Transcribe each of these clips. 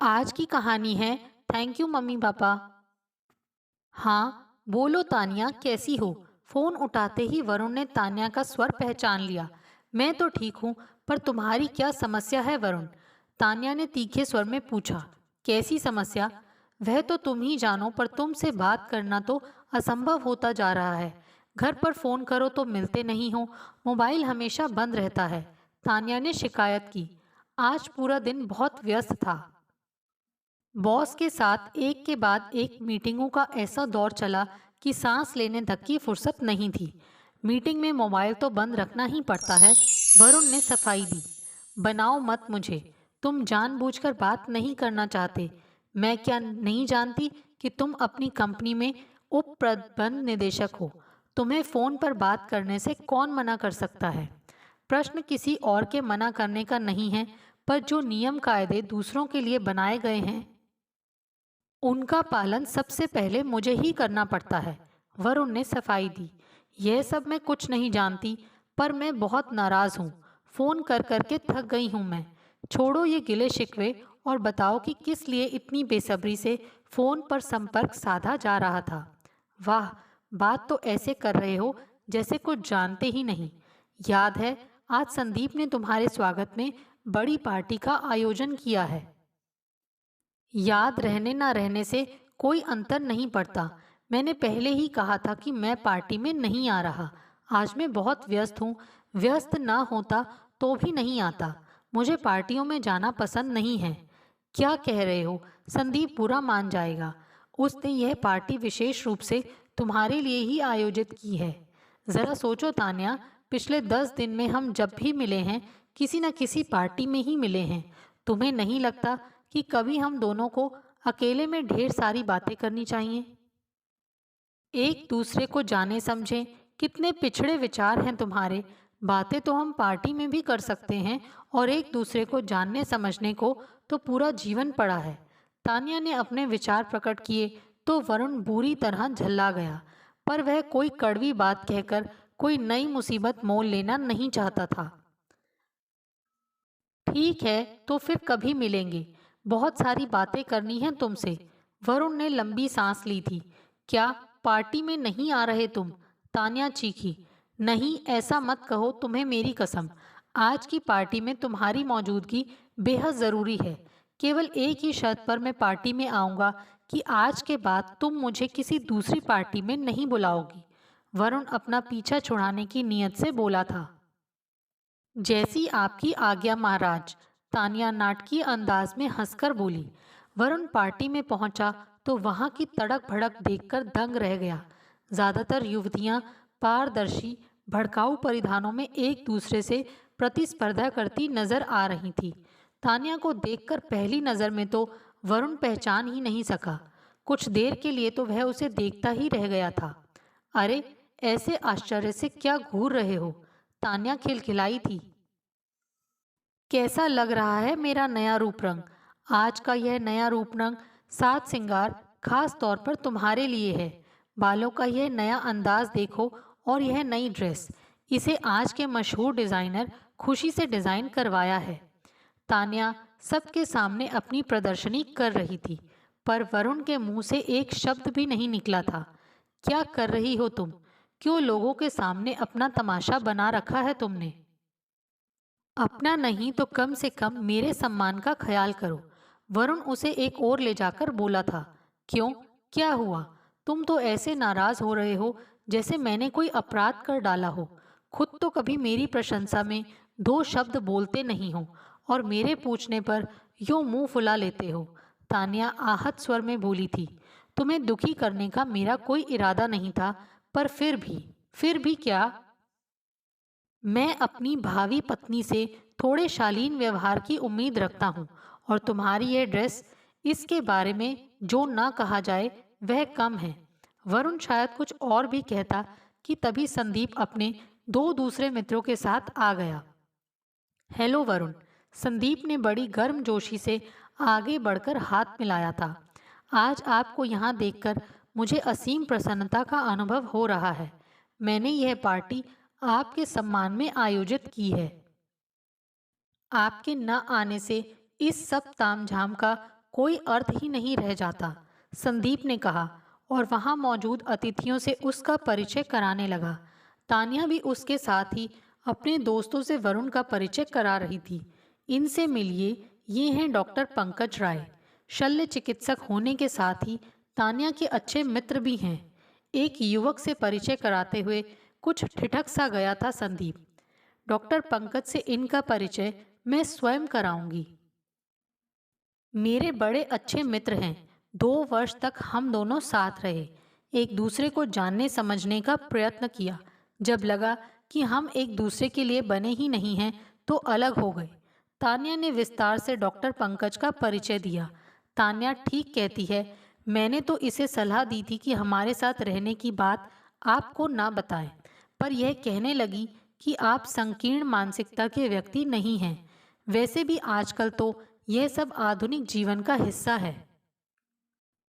आज की कहानी है थैंक यू मम्मी पापा। हाँ बोलो तानिया, कैसी हो? फोन उठाते ही वरुण ने तानिया का स्वर पहचान लिया। मैं तो ठीक हूँ, पर तुम्हारी क्या समस्या है वरुण? तानिया ने तीखे स्वर में पूछा। कैसी समस्या? वह तो तुम ही जानो, पर तुमसे बात करना तो असंभव होता जा रहा है। घर पर फोन करो तो मिलते नहीं हो, मोबाइल हमेशा बंद रहता है। तानिया ने शिकायत की। आज पूरा दिन बहुत व्यस्त था। बॉस के साथ एक के बाद एक मीटिंगों का ऐसा दौर चला कि सांस लेने तक की फुर्सत नहीं थी। मीटिंग में मोबाइल तो बंद रखना ही पड़ता है। वरुण ने सफाई दी। बनाओ मत मुझे, तुम जानबूझकर बात नहीं करना चाहते। मैं क्या नहीं जानती कि तुम अपनी कंपनी में उप प्रबंध निदेशक हो? तुम्हें फोन पर बात करने से कौन मना कर सकता है? प्रश्न किसी और के मना करने का नहीं है, पर जो नियम कायदे दूसरों के लिए बनाए गए हैं उनका पालन सबसे पहले मुझे ही करना पड़ता है। वरुण ने सफाई दी। यह सब मैं कुछ नहीं जानती, पर मैं बहुत नाराज हूँ। फोन कर करके थक गई हूँ मैं। छोड़ो ये गिले शिकवे और बताओ कि किस लिए इतनी बेसब्री से फोन पर संपर्क साधा जा रहा था। वाह, बात तो ऐसे कर रहे हो जैसे कुछ जानते ही नहीं। याद है, आज संदीप ने तुम्हारे स्वागत में बड़ी पार्टी का आयोजन किया है। याद रहने ना रहने से कोई अंतर नहीं पड़ता। मैंने पहले ही कहा था कि मैं पार्टी में नहीं आ रहा। आज मैं बहुत व्यस्त हूँ। व्यस्त ना होता तो भी नहीं आता। मुझे पार्टियों में जाना पसंद नहीं है। क्या कह रहे हो? संदीप बुरा मान जाएगा। उसने यह पार्टी विशेष रूप से तुम्हारे लिए ही आयोजित की है। जरा सोचो तान्या, पिछले 10 दिन में हम जब भी मिले हैं, किसी न किसी पार्टी में ही मिले हैं। तुम्हें नहीं लगता कि कभी हम दोनों को अकेले में ढेर सारी बातें करनी चाहिए? एक दूसरे को जाने समझे। कितने पिछड़े विचार हैं तुम्हारे। बातें तो हम पार्टी में भी कर सकते हैं, और एक दूसरे को जानने समझने को तो पूरा जीवन पड़ा है। तानिया ने अपने विचार प्रकट किए तो वरुण बुरी तरह झल्ला गया, पर वह कोई कड़वी बात कहकर कोई नई मुसीबत मोल लेना नहीं चाहता था। ठीक है, तो फिर कभी मिलेंगे। बहुत सारी बातें करनी है तुमसे। वरुण ने लंबी सांस ली थी। क्या पार्टी में नहीं आ रहे तुम? तान्या चीखी। नहीं, ऐसा मत कहो, तुम्हें मेरी कसम। आज की पार्टी में तुम्हारी मौजूदगी बेहद जरूरी है। केवल एक ही शर्त पर मैं पार्टी में आऊंगा कि आज के बाद तुम मुझे किसी दूसरी पार्टी में नहीं बुलाओगी। वरुण अपना पीछा छुड़ाने की नीयत से बोला था। जैसी आपकी आज्ञा महाराज, तानिया नाटकीय अंदाज में हंसकर बोली। वरुण पार्टी में पहुंचा तो वहां की तड़क भड़क देखकर दंग रह गया। ज्यादातर युवतियां पारदर्शी भड़काऊ परिधानों में एक दूसरे से प्रतिस्पर्धा करती नजर आ रही थी। तानिया को देखकर पहली नजर में तो वरुण पहचान ही नहीं सका। कुछ देर के लिए तो वह उसे देखता ही रह गया था। अरे, ऐसे आश्चर्य से क्या घूर रहे हो? तान्या खिलखिलाई थी। कैसा लग रहा है मेरा नया रूप रंग? आज का यह नया रूप रंग साज सिंगार खास तौर पर तुम्हारे लिए है। बालों का यह नया अंदाज देखो, और यह नई ड्रेस, इसे आज के मशहूर डिजाइनर खुशी से डिजाइन करवाया है। तान्या सबके सामने अपनी प्रदर्शनी कर रही थी, पर वरुण के मुंह से एक शब्द भी नहीं निकला था। क्या कर रही हो तुम? क्यों लोगों के सामने अपना तमाशा बना रखा है तुमने? अपना नहीं तो कम से कम मेरे सम्मान का ख्याल करो। वरुण उसे एक ओर ले जाकर बोला था। क्यों, क्या हुआ? तुम तो ऐसे नाराज हो रहे हो जैसे मैंने कोई अपराध कर डाला हो। खुद तो कभी मेरी प्रशंसा में दो शब्द बोलते नहीं हो, और मेरे पूछने पर यूं मुंह फुला लेते हो। तान्या आहत स्वर में बोली थी। तुम्हें दुखी करने का मेरा कोई इरादा नहीं था, पर फिर भी क्या? मैं अपनी भावी पत्नी से थोड़े शालीन व्यवहार की उम्मीद रखता हूँ, और तुम्हारी यह ड्रेस, इसके बारे में जो ना कहा जाए वह कम है। वरुण शायद कुछ और भी कहता कि तभी संदीप अपने दो दूसरे मित्रों के साथ आ गया। हेलो वरुण। संदीप ने बड़ी गर्मजोशी से आगे बढ़कर हाथ मिलाया था। आज आपको यहाँ देखकर मुझे असीम प्रसन्नता का अनुभव हो रहा है। मैंने यह पार्टी आपके सम्मान में आयोजित की है। आपके न आने से इस सब तामझाम का कोई अर्थ ही नहीं रह जाता, संदीप ने कहा और वहां मौजूद अतिथियों से उसका परिचय कराने लगा। तान्या भी उसके साथ ही अपने दोस्तों से वरुण का परिचय करा रही थी। इनसे मिलिए, ये हैं डॉक्टर पंकज राय। शल्य चिकित्सक होने के साथ ही तान्या के अच्छे मित्र भी हैं। एक युवक से परिचय कराते हुए कुछ ठिठक सा गया था संदीप। डॉक्टर पंकज से इनका परिचय मैं स्वयं कराऊंगी। मेरे बड़े अच्छे मित्र हैं। 2 वर्ष तक हम दोनों साथ रहे, एक दूसरे को जानने समझने का प्रयत्न किया। जब लगा कि हम एक दूसरे के लिए बने ही नहीं हैं तो अलग हो गए। तान्या ने विस्तार से डॉक्टर पंकज का परिचय दिया। तान्या ठीक कहती है, मैंने तो इसे सलाह दी थी कि हमारे साथ रहने की बात आपको ना बताएं, पर यह कहने लगी कि आप संकीर्ण मानसिकता के व्यक्ति नहीं हैं। वैसे भी आजकल तो यह सब आधुनिक जीवन का हिस्सा है।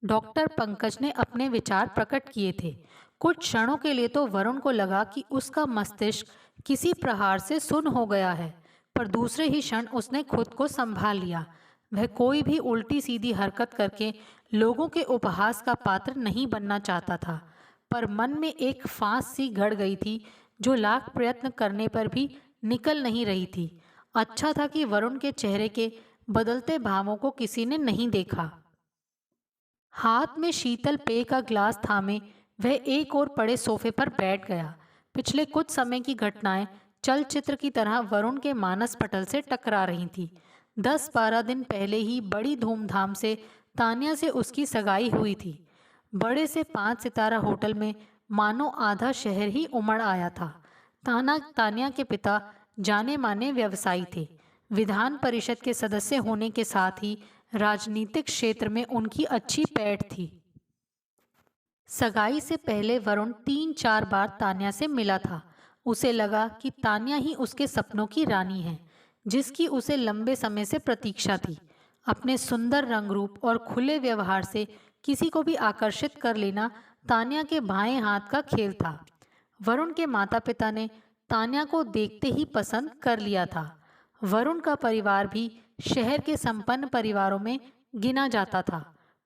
डॉक्टर पंकज ने अपने विचार प्रकट किए थे। कुछ क्षणों के लिए तो वरुण को लगा कि उसका मस्तिष्क किसी प्रहार से सुन्न हो गया है, पर दूसरे ही क्षण उसने खुद को संभाल लिया। वह कोई भी उल्टी सीधी हरकत करके लोगों के उपहास का पात्र नहीं बनना चाहता था, पर मन में एक फांस सी गड़ गई थी जो लाख प्रयत्न करने पर भी निकल नहीं रही थी। अच्छा था कि वरुण के चेहरे के बदलते भावों को किसी ने नहीं देखा। हाथ में शीतल पेय का ग्लास थामे वह एक ओर पड़े सोफे पर बैठ गया। पिछले कुछ समय की घटनाएं चलचित्र की तरह वरुण के मानस पटल से टकरा रही थी। 10-12 दिन पहले ही बड़ी धूमधाम से तान्या से उसकी सगाई हुई थी। बड़े से 5 सितारा होटल में मानो आधा शहर ही उमड़ आया था। तान्या के पिता जाने माने व्यवसायी थे। विधान परिषद के सदस्य होने के साथ ही राजनीतिक क्षेत्र में उनकी अच्छी पैठ थी। सगाई से पहले वरुण 3-4 बार तान्या से मिला था। उसे लगा कि तान्या ही उसके सपनों की रानी है, जिसकी उसे लंबे समय से प्रतीक्षा थी। अपने सुंदर रंग रूप और खुले व्यवहार से किसी को भी आकर्षित कर लेना तान्या के बाएं हाथ का खेल था। वरुण के माता पिता ने तान्या को देखते ही पसंद कर लिया था। वरुण का परिवार भी शहर के संपन्न परिवारों में गिना जाता था,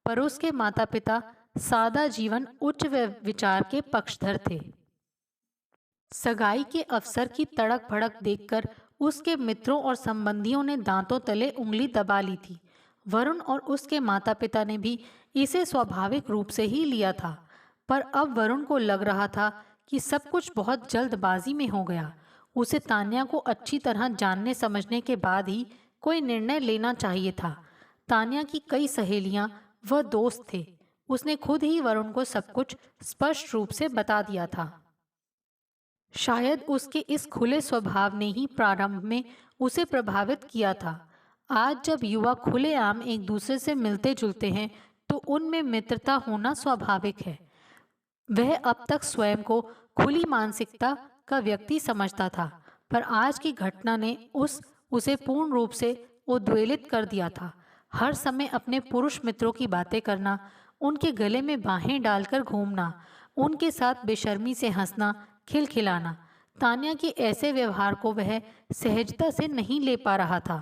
पर उसके माता पिता सादा जीवन उच्च विचार के पक्षधर थे। सगाई के अवसर की तड़क भड़क देखकर उसके मित्रों और संबंधियों ने दांतों तले उंगली दबा ली थी। वरुण और उसके माता पिता ने भी इसे स्वाभाविक रूप से ही लिया था, पर अब वरुण को लग रहा था कि सब कुछ बहुत जल्दबाजी में हो गया। उसे तान्या को अच्छी तरह जानने समझने के बाद ही कोई निर्णय लेना चाहिए था। तान्या की कई सहेलियां व दोस्त थे। उसने खुद ही वरुण को सब कुछ स्पष्ट रूप से बता दिया था। शायद उसके इस खुले स्वभाव ने ही प्रारंभ में उसे प्रभावित किया था। आज जब युवा खुलेआम एक दूसरे से मिलते जुलते हैं तो उनमें मित्रता होना स्वाभाविक है। वह अब तक स्वयं को खुली मानसिकता का व्यक्ति समझता था, पर आज की घटना ने उसे पूर्ण रूप से उद्वेलित कर दिया था। हर समय अपने पुरुष मित्रों की बातें करना, उनके गले में बाहें डालकर घूमना, उनके साथ बेशर्मी से हंसना, खिलखिलाना। तान्या के ऐसे व्यवहार को वह सहजता से नहीं ले पा रहा था।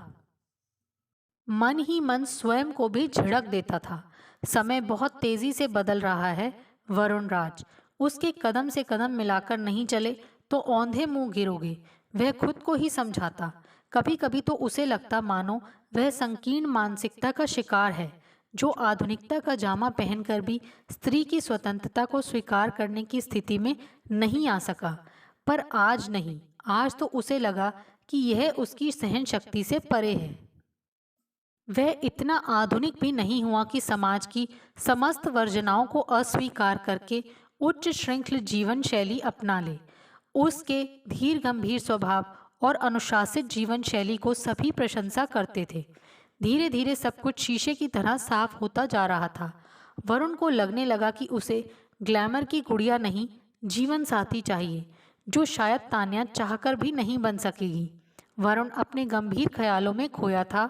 मन ही मन स्वयं को भी झिड़क देता था। समय बहुत तेजी से बदल रहा है वरुण राज। उसके कदम से कदम मिलाकर नहीं चले तो औंधे मुंह गिरोगे, वह खुद को ही समझाता। कभी कभी तो उसे लगता मानो वह संकीर्ण मानसिकता का शिकार है, जो आधुनिकता का जामा पहनकर भी स्त्री की स्वतंत्रता को स्वीकार करने की स्थिति में नहीं आ सका। पर आज नहीं, आज तो उसे लगा कि यह उसकी सहन शक्ति से परे है। वह इतना आधुनिक भी नहीं हुआ कि समाज की समस्त वर्जनाओं को अस्वीकार करके उच्च श्रृंखल जीवन शैली अपना ले। उसके धीर गंभीर स्वभाव और अनुशासित जीवन शैली को सभी प्रशंसा करते थे। धीरे धीरे सब कुछ शीशे की तरह साफ होता जा रहा था। वरुण को लगने लगा कि उसे ग्लैमर की गुड़िया नहीं, जीवन साथी चाहिए, जो शायद तान्या चाहकर भी नहीं बन सकेगी। वरुण अपने गंभीर ख्यालों में खोया था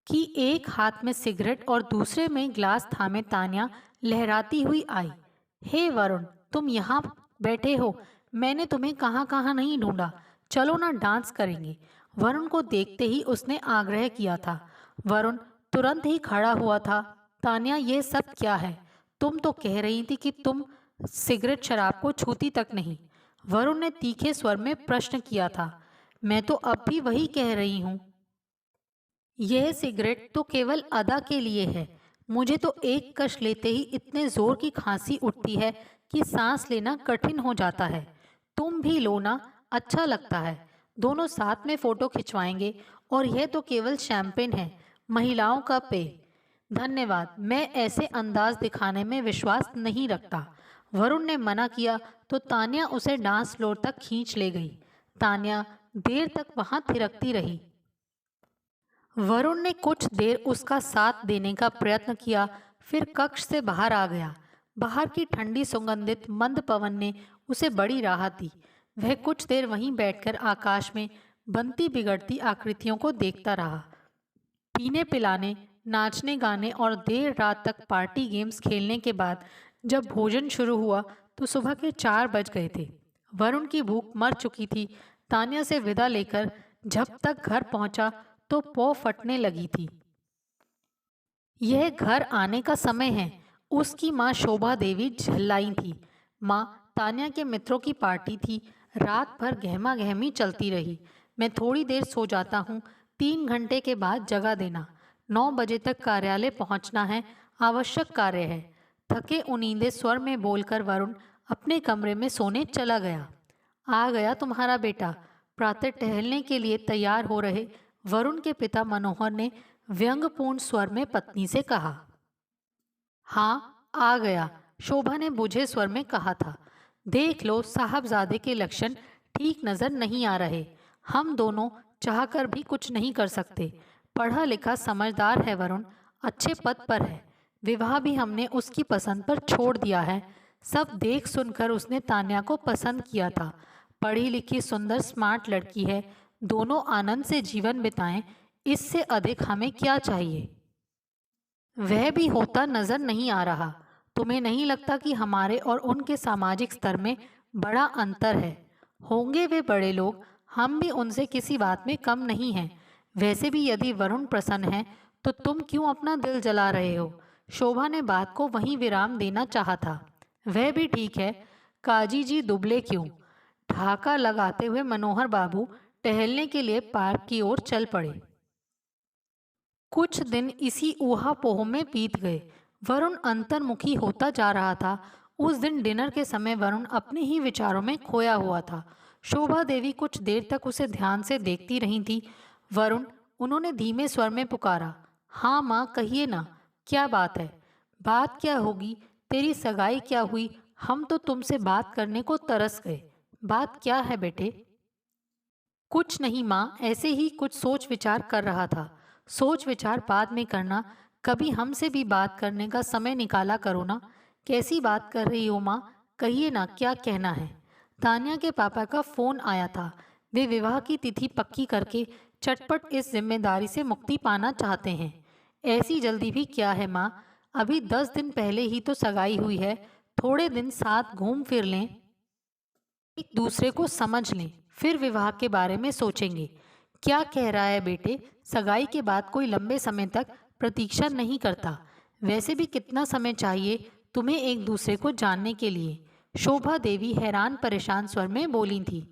कि एक हाथ में सिगरेट और दूसरे में ग्लास थामे तान्या लहराती हुई आई। हे वरुण, तुम यहाँ बैठे हो, मैंने तुम्हें कहाँ कहाँ नहीं ढूंढा, चलो ना डांस करेंगे। वरुण को देखते ही उसने आग्रह किया था। वरुण तुरंत ही खड़ा हुआ था। तान्या, ये सब क्या है? तुम तो कह रही थी कि तुम सिगरेट शराब को छूती तक नहीं। वरुण ने तीखे स्वर में प्रश्न किया था। मैं तो अब भी वही कह रही हूँ। यह सिगरेट तो केवल अदा के लिए है। मुझे तो एक कश लेते ही इतने जोर की खांसी उठती है कि सांस लेना कठिन हो जाता है। तुम भी लो ना, अच्छा लगता है। दोनों साथ में फोटो खिंचवाएंगे। और यह तो केवल शैंपेन है, महिलाओं का पेय। धन्यवाद, मैं ऐसे अंदाज दिखाने में विश्वास नहीं रखता। वरुण ने मना किया तो तान्या उसे डांस फ्लोर तक खींच ले गई। तान्या देर तक वहां थिरकती रही। वरुण ने कुछ देर उसका साथ देने का प्रयत्न किया, फिर कक्ष से बाहर आ गया। बाहर की ठंडी सुगंधित मंद पवन ने उसे बड़ी राहत दी। वह कुछ देर वहीं बैठकर आकाश में बनती बिगड़ती आकृतियों को देखता रहा। पीने पिलाने, नाचने गाने और देर रात तक पार्टी गेम्स खेलने के बाद जब भोजन शुरू हुआ तो सुबह के 4 बज गए थे। वरुण की भूख मर चुकी थी। तान्या से विदा लेकर जब तक घर पहुंचा तो पौ फटने लगी थी। यह घर आने का समय है, उसकी माँ शोभा देवी झल्लाई थी। माँ, तान्या के मित्रों की पार्टी थी। रात भर गहमा गहमी चलती रही। मैं थोड़ी देर सो जाता हूँ, 3 घंटे के बाद जगा देना। 9 बजे तक कार्यालय पहुँचना है, आवश्यक कार्य है। थके उनींदे स्वर में बोलकर वरुण अपने कमरे में सोने चला गया। आ गया तुम्हारा बेटा। प्रातः टहलने के लिए तैयार हो रहे वरुण के पिता मनोहर ने व्यंग्यपूर्ण स्वर में पत्नी से कहा। हाँ, आ गया, शोभा ने बुझे स्वर में कहा था। देख लो, साहबजादे के लक्षण ठीक नजर नहीं आ रहे। हम दोनों चाहकर भी कुछ नहीं कर सकते। पढ़ा लिखा समझदार है वरुण, अच्छे पद पर है। विवाह भी हमने उसकी पसंद पर छोड़ दिया है। सब देख सुनकर उसने तान्या को पसंद किया था। पढ़ी लिखी सुंदर स्मार्ट लड़की है। दोनों आनंद से जीवन बिताएं, इससे अधिक हमें क्या चाहिए? वह भी होता नजर नहीं आ रहा। तुम्हें नहीं लगता कि हमारे और उनके सामाजिक स्तर में बड़ा अंतर है? होंगे वे बड़े लोग, हम भी उनसे किसी बात में कम नहीं हैं। वैसे भी यदि वरुण प्रसन्न है तो तुम क्यों अपना दिल जला रहे हो? शोभा ने बात को वहीं विराम देना चाहा था। वह भी ठीक है, काजी जी दुबले क्यों? ठहाका लगाते हुए मनोहर बाबू टहलने के लिए पार्क की ओर चल पड़े। कुछ दिन इसी ऊहापोह में बीत गए। वरुण अंतर्मुखी होता जा रहा था। उस दिन डिनर के समय वरुण अपने ही विचारों में खोया हुआ था। शोभा देवी कुछ देर तक उसे ध्यान से देखती रही थी। वरुण, उन्होंने धीमे स्वर में पुकारा। हाँ माँ, कहिए ना, क्या बात है? बात क्या होगी? तेरी सगाई क्या हुई? हम तो तुमसे बात करने को तरस गए। बात क्या है बेटे? कुछ नहीं माँ, ऐसे ही कुछ सोच विचार कर रहा था। सोच विचार बाद में करना, कभी हमसे भी बात करने का समय निकाला करो ना। कैसी बात कर रही हो माँ? कहिए ना, क्या कहना है? तान्या के पापा का फोन आया था। वे विवाह की तिथि पक्की करके चटपट इस जिम्मेदारी से मुक्ति पाना चाहते हैं। ऐसी जल्दी भी क्या है माँ? अभी 10 दिन पहले ही तो सगाई हुई है। थोड़े दिन साथ घूम फिर लें, एक दूसरे को समझ लें, फिर विवाह के बारे में सोचेंगे। क्या कह रहा है बेटे? सगाई के बाद कोई लंबे समय तक प्रतीक्षा नहीं करता। वैसे भी कितना समय चाहिए तुम्हें एक दूसरे को जानने के लिए? शोभा देवी हैरान परेशान स्वर में बोली थी।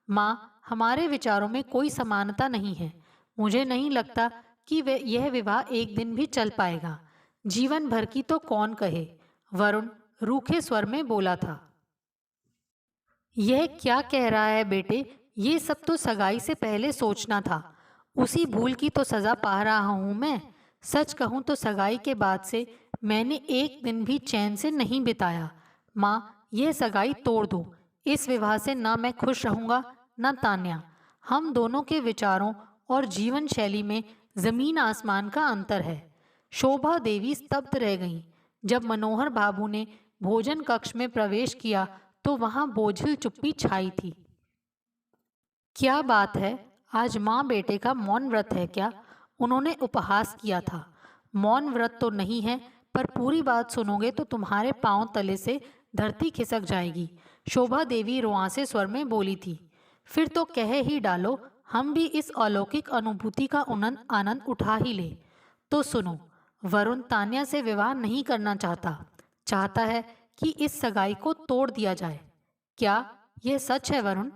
माँ, हमारे विचारों में कोई समानता नहीं है। मुझे नहीं लगता कि यह विवाह एक दिन भी चल पाएगा। जीवन भर की तो कौन कहे? वरुण रूखे स्वर में बोला था। यह क्या कह रहा है बेटे? ये सब तो सगाई से पहले सोचना था। उसी भूल की तो सजा पा रहा हूँ मैं। सच कहूँ तो सगाई के बाद से मैंने एक दिन भी चैन से नहीं बिताया। माँ, यह सगाई तोड़ दो। इस विवाह से ना मैं खुश रहूँगा ना तान्या। हम दोनों के विचारों और जीवन शैली में जमीन आसमान का अंतर है। शोभा देवी स्तब्ध रह गईं। जब मनोहर बाबू ने भोजन कक्ष में प्रवेश किया तो वहां बोझिल चुप्पी छाई थी। क्या बात है, आज माँ बेटे का मौन व्रत है क्या? उन्होंने उपहास किया था। मौन व्रत तो नहीं है, पर पूरी बात सुनोगे तो तुम्हारे पांव तले से धरती खिसक जाएगी। शोभा देवी रुआंसे स्वर में बोली थी। फिर तो कह ही डालो, हम भी इस अलौकिक अनुभूति का आनंद उठा ही ले। तो सुनो, वरुण तान्या से विवाह नहीं करना चाहता, चाहता है कि इस सगाई को तोड़ दिया जाए। क्या यह सच है वरुण?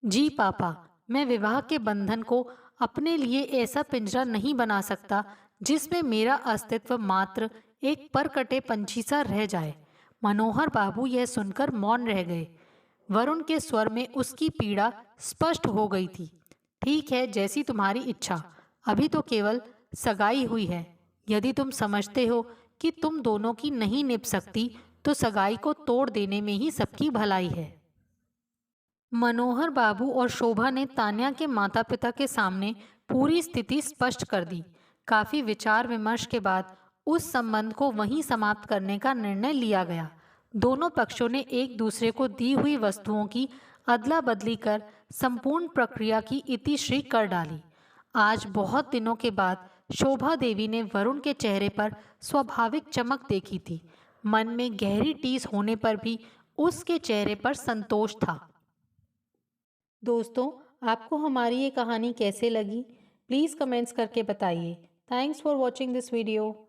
जी पापा, मैं विवाह के बंधन को अपने लिए ऐसा पिंजरा नहीं बना सकता जिसमें मेरा अस्तित्व मात्र एक परकटे पंछी सा रह जाए। मनोहर बाबू यह सुनकर मौन रह गए। वरुण के स्वर में उसकी पीड़ा स्पष्ट हो गई थी। ठीक है, जैसी तुम्हारी इच्छा। अभी तो केवल सगाई हुई है। यदि तुम समझते हो कि तुम दोनों की नहीं निभ सकती, तो सगाई को तोड़ देने में ही सबकी भलाई है। मनोहर बाबू और शोभा ने तान्या के माता पिता के सामने पूरी स्थिति स्पष्ट कर दी। काफी विचार विमर्श के बाद उस संबंध को वहीं समाप्त करने का निर्णय लिया गया। दोनों पक्षों ने एक दूसरे को दी हुई वस्तुओं की अदला बदली कर संपूर्ण प्रक्रिया की इतिश्री कर डाली। आज बहुत दिनों के बाद शोभा देवी ने वरुण के चेहरे पर स्वाभाविक चमक देखी थी। मन में गहरी टीस होने पर भी उसके चेहरे पर संतोष था। दोस्तों, आपको हमारी ये कहानी कैसे लगी? प्लीज़ कमेंट्स करके बताइए। Thanks for watching this video.